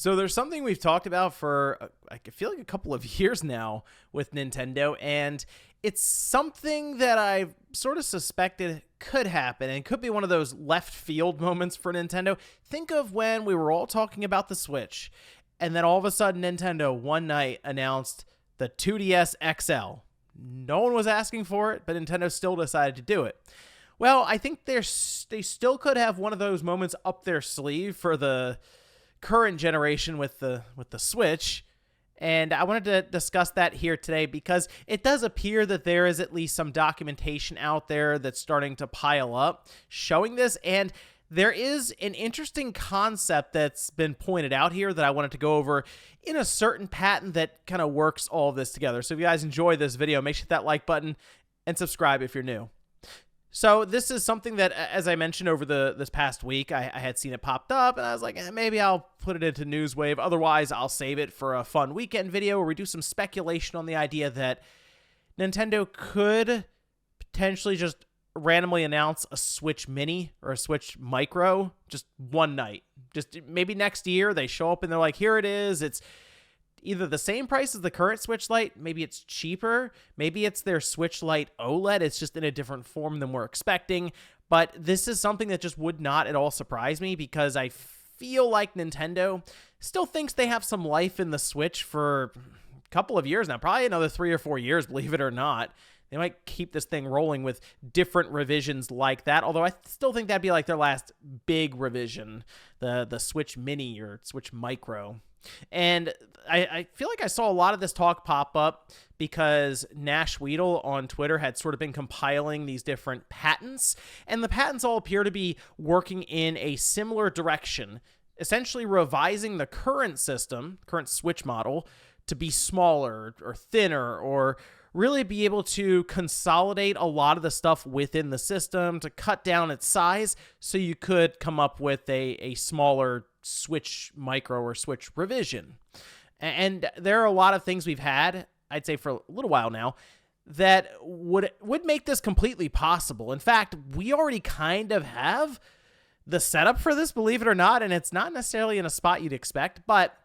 So there's something we've talked about for I feel like a couple of years now with Nintendo, and it's something that I've sort of suspected could happen and could be one of those left field moments for Nintendo. Think of when we were all talking about the Switch, and then all of a sudden Nintendo one night announced the 2DS XL. No one was asking for it, but Nintendo still decided to do it. Well, I think they still could have one of those moments up their sleeve for the current generation with the Switch, and I wanted to discuss that here today because it does appear that there is at least some documentation out there that's starting to pile up showing this, and there is an interesting concept that's been pointed out here that I wanted to go over in a certain patent that kind of works all of this together. So if you guys enjoy this video, make sure to hit that like button and subscribe if you're new. So this is something that, as I mentioned over this past week, I had seen it popped up, and I was like, maybe I'll put it into Newswave. Otherwise, I'll save it for a fun weekend video where we do some speculation on the idea that Nintendo could potentially just randomly announce a Switch Mini or a Switch Micro just one night. Just maybe next year they show up and they're like, here it is. It's either the same price as the current Switch Lite, maybe it's cheaper, maybe it's their Switch Lite OLED, it's just in a different form than we're expecting, but this is something that just would not at all surprise me because I feel like Nintendo still thinks they have some life in the Switch for a couple of years now, probably another 3 or 4 years, believe it or not. They might keep this thing rolling with different revisions like that, although I still think that'd be like their last big revision, the Switch Mini or Switch Micro. And I feel like I saw a lot of this talk pop up because Nash Weedle on Twitter had sort of been compiling these different patents, and the patents all appear to be working in a similar direction, essentially revising the current system, current Switch model, to be smaller or thinner or really be able to consolidate a lot of the stuff within the system to cut down its size so you could come up with a smaller Switch Micro or Switch revision. And there are a lot of things we've had, I'd say for a little while now, that would make this completely possible. In fact, we already kind of have the setup for this, believe it or not, and it's not necessarily in a spot you'd expect, but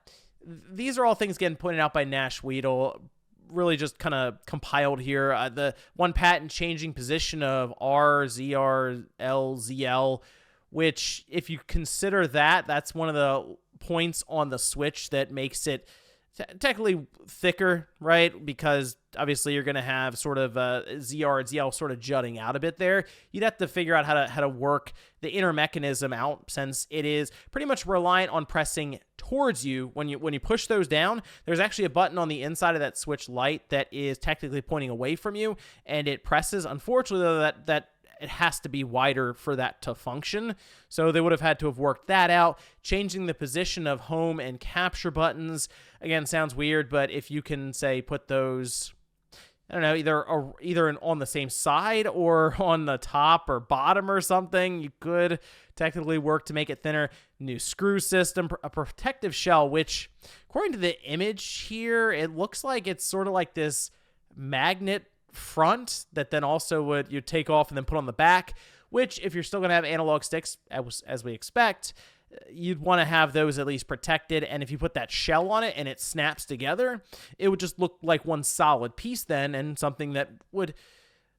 these are all things getting pointed out by Nash Weedle, really just kind of compiled here. The one patent changing position of R, ZR, L, ZL, which if you consider that, that's one of the points on the Switch that makes it technically thicker, right? Because obviously you're going to have sort of ZR and ZL sort of jutting out a bit there. You'd have to figure out how to work the inner mechanism out, since it is pretty much reliant on pressing towards you. When you push those down, there's actually a button on the inside of that Switch Lite that is technically pointing away from you, and it presses. Unfortunately, though, that it has to be wider for that to function. So they would have had to have worked that out. Changing the position of home and capture buttons, again, sounds weird, but if you can, say, put those, I don't know, either on the same side or on the top or bottom or something, you could technically work to make it thinner. New screw system, a protective shell, which, according to the image here, it looks like it's sort of like this magnet front that then also you take off and then put on the back, which if you're still going to have analog sticks, as we expect, you'd want to have those at least protected. And if you put that shell on it and it snaps together, it would just look like one solid piece then, and something that would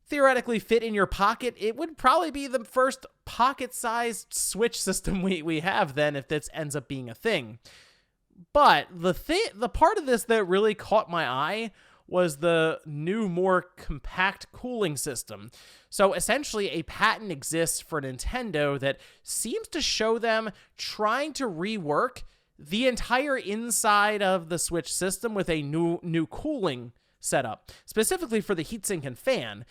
theoretically fit in your pocket. It would probably be the first pocket-sized Switch system we have then, if this ends up being a thing. But the part of this that really caught my eye was the new, more compact cooling system. So essentially, a patent exists for Nintendo that seems to show them trying to rework the entire inside of the Switch system with a new cooling setup, specifically for the heatsink and fan.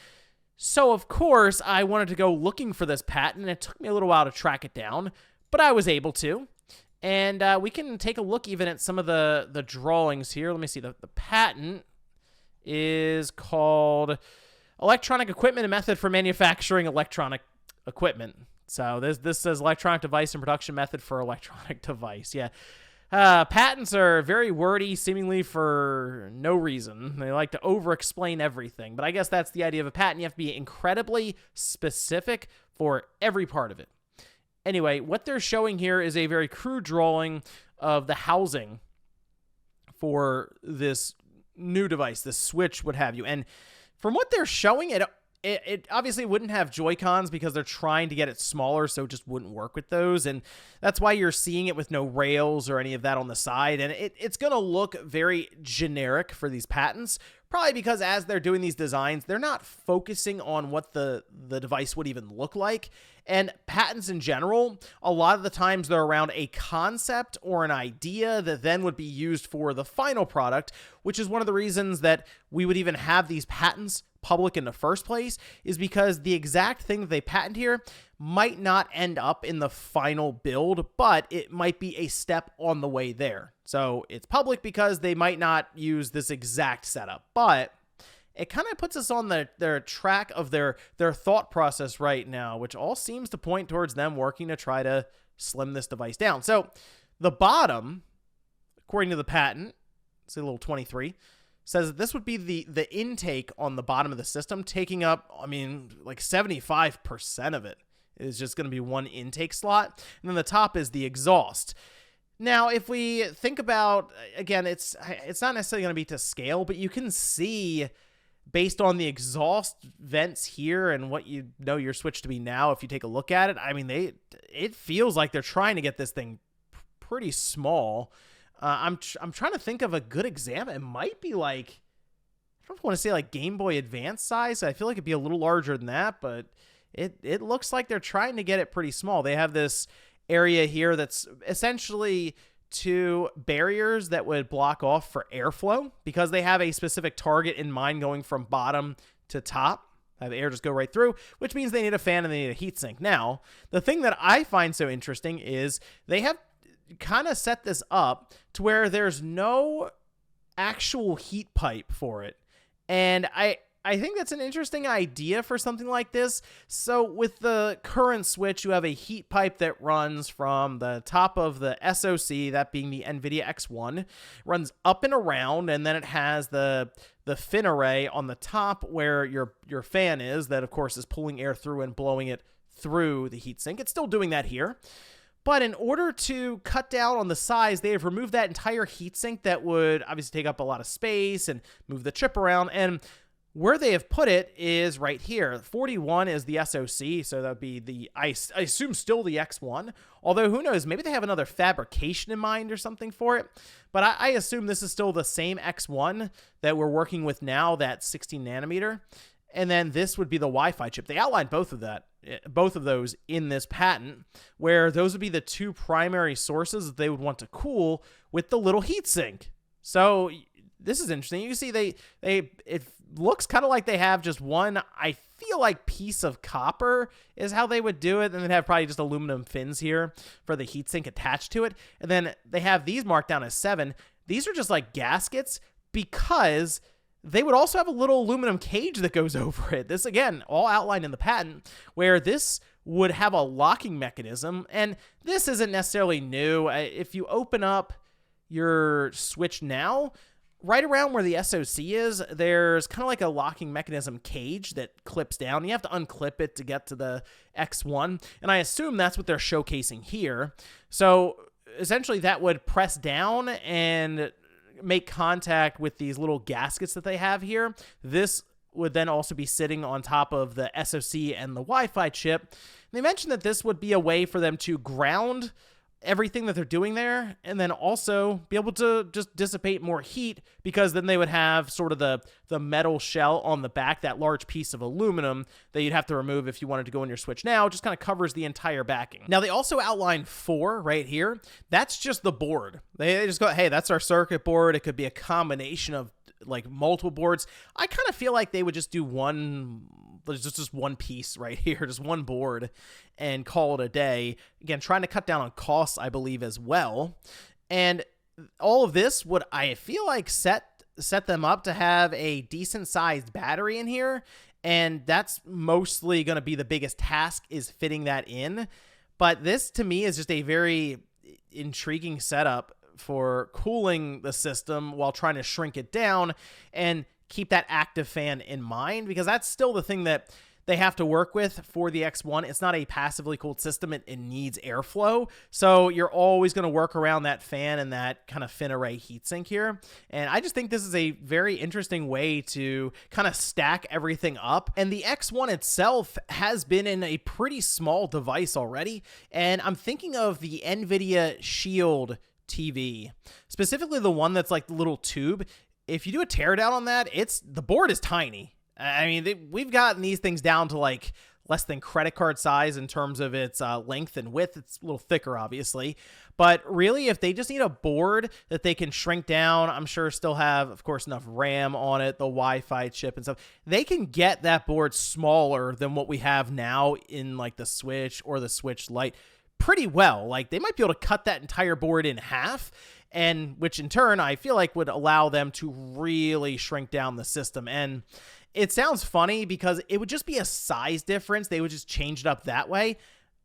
So, of course, I wanted to go looking for this patent, and it took me a little while to track it down, but I was able to. And we can take a look even at some of the drawings here. Let me see. The patent is called Electronic Equipment and Method for Manufacturing Electronic Equipment. So this says Electronic Device and Production Method for Electronic Device. Yeah. Patents are very wordy, seemingly for no reason. They like to over-explain everything. But I guess that's the idea of a patent. You have to be incredibly specific for every part of it. Anyway, what they're showing here is a very crude drawing of the housing for this new device, the Switch, what have you. And from what they're showing, it obviously wouldn't have Joy-Cons because they're trying to get it smaller, so it just wouldn't work with those. And that's why you're seeing it with no rails or any of that on the side. And it's going to look very generic for these patents, probably because as they're doing these designs, they're not focusing on what the device would even look like. And patents in general, a lot of the times they're around a concept or an idea that then would be used for the final product, which is one of the reasons that we would even have these patents public in the first place, is because the exact thing that they patent here might not end up in the final build, but it might be a step on the way there. So it's public because they might not use this exact setup, but it kind of puts us on their track of their thought process right now, which all seems to point towards them working to try to slim this device down. So the bottom, according to the patent, say a little 23, says that this would be the intake on the bottom of the system, taking up, I mean, like 75% of it is just going to be one intake slot. And then the top is the exhaust. Now, if we think about, again, it's not necessarily going to be to scale, but you can see based on the exhaust vents here and what you know your Switch to be now, if you take a look at it, I mean, it feels like they're trying to get this thing pretty small. I'm trying to think of a good example. It might be like, I don't want to say like Game Boy Advance size. I feel like it'd be a little larger than that, but it looks like they're trying to get it pretty small. They have this area here that's essentially two barriers that would block off for airflow because they have a specific target in mind going from bottom to top. Have air just go right through, which means they need a fan and they need a heatsink. Now, the thing that I find so interesting is they have kind of set this up to where there's no actual heat pipe for it. And I think that's an interesting idea for something like this. So with the current Switch, you have a heat pipe that runs from the top of the SoC, that being the NVIDIA X1, runs up and around, and then it has the fin array on the top where your fan is, that of course is pulling air through and blowing it through the heatsink. It's still doing that here. But in order to cut down on the size, they have removed that entire heatsink that would obviously take up a lot of space and move the chip around. And where they have put it is right here. 41 is the SoC, so that would be I assume still the X1. Although, who knows, maybe they have another fabrication in mind or something for it. But I assume this is still the same X1 that we're working with now, that 16 nanometer. And then this would be the Wi-Fi chip. They outlined both of those in this patent, where those would be the two primary sources that they would want to cool with the little heatsink. So this is interesting. You see it looks kind of like they have just one, I feel like, piece of copper is how they would do it. And they'd have probably just aluminum fins here for the heatsink attached to it. And then they have these marked down as 7. These are just like gaskets because they would also have a little aluminum cage that goes over it. This, again, all outlined in the patent, where this would have a locking mechanism. And this isn't necessarily new. If you open up your Switch now, right around where the SoC is, there's kind of like a locking mechanism cage that clips down. You have to unclip it to get to the X1. And I assume that's what they're showcasing here. So essentially that would press down and make contact with these little gaskets that they have here. This would then also be sitting on top of the SoC and the Wi-Fi chip. And they mentioned that this would be a way for them to ground everything that they're doing there, and then also be able to just dissipate more heat, because then they would have sort of the metal shell on the back, that large piece of aluminum that you'd have to remove if you wanted to go in your Switch now. It just kind of covers the entire backing. Now, they also outlined 4 right here. That's just the board. They just go, hey, that's our circuit board. It could be a combination of like multiple boards. I kind of feel like they would just do just one piece right here, just one board, and call it a day. Again, trying to cut down on costs, I believe, as well. And all of this would, I feel like, set them up to have a decent sized battery in here. And that's mostly going to be the biggest task, is fitting that in. But this, to me, is just a very intriguing setup for cooling the system while trying to shrink it down and keep that active fan in mind, because that's still the thing that they have to work with for the X1. It's not a passively cooled system. It needs airflow. So you're always going to work around that fan and that kind of fin array heatsink here. And I just think this is a very interesting way to kind of stack everything up. And the X1 itself has been in a pretty small device already. And I'm thinking of the NVIDIA Shield TV, specifically the one that's like the little tube. If you do a teardown on that, the board is tiny. I mean, we've gotten these things down to like less than credit card size in terms of its length and width. It's a little thicker, obviously. But really, if they just need a board that they can shrink down, I'm sure still have, of course, enough RAM on it, the Wi-Fi chip and stuff, they can get that board smaller than what we have now in like the Switch or the Switch Lite pretty well. Like, they might be able to cut that entire board in half, and which in turn I feel like would allow them to really shrink down the system. And it sounds funny because it would just be a size difference. They would just change it up that way.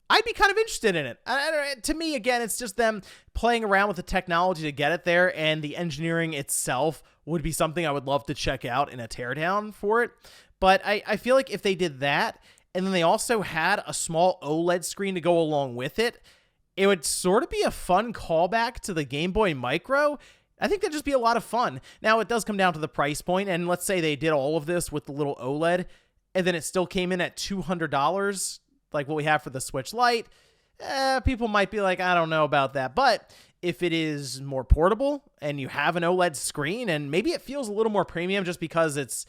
I'd be kind of interested in it. To me, again, it's just them playing around with the technology to get it there, and the engineering itself would be something I would love to check out in a teardown for it. But I feel like if they did that, and then they also had a small OLED screen to go along with it, it would sort of be a fun callback to the Game Boy Micro. I think that'd just be a lot of fun. Now, it does come down to the price point, and let's say they did all of this with the little OLED, and then it still came in at $200, like what we have for the Switch Lite. People might be like, I don't know about that. But if it is more portable, and you have an OLED screen, and maybe it feels a little more premium just because it's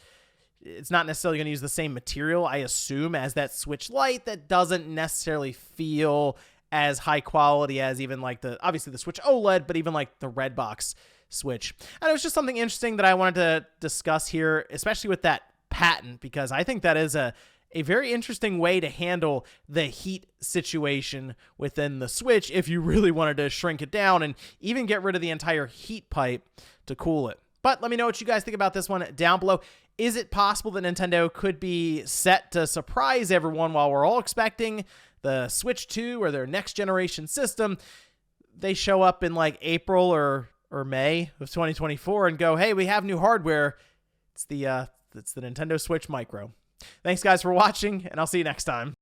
not necessarily going to use the same material, I assume, as that Switch Lite, that doesn't necessarily feel as high quality as even like obviously the Switch OLED, but even like the Redbox Switch. And it was just something interesting that I wanted to discuss here, especially with that patent, because I think that is a very interesting way to handle the heat situation within the Switch if you really wanted to shrink it down and even get rid of the entire heat pipe to cool it. But let me know what you guys think about this one down below. Is it possible that Nintendo could be set to surprise everyone while we're all expecting the Switch 2 or their next generation system? They show up in like April or May of 2024 and go, hey, we have new hardware. It's the Nintendo Switch Micro. Thanks, guys, for watching, and I'll see you next time.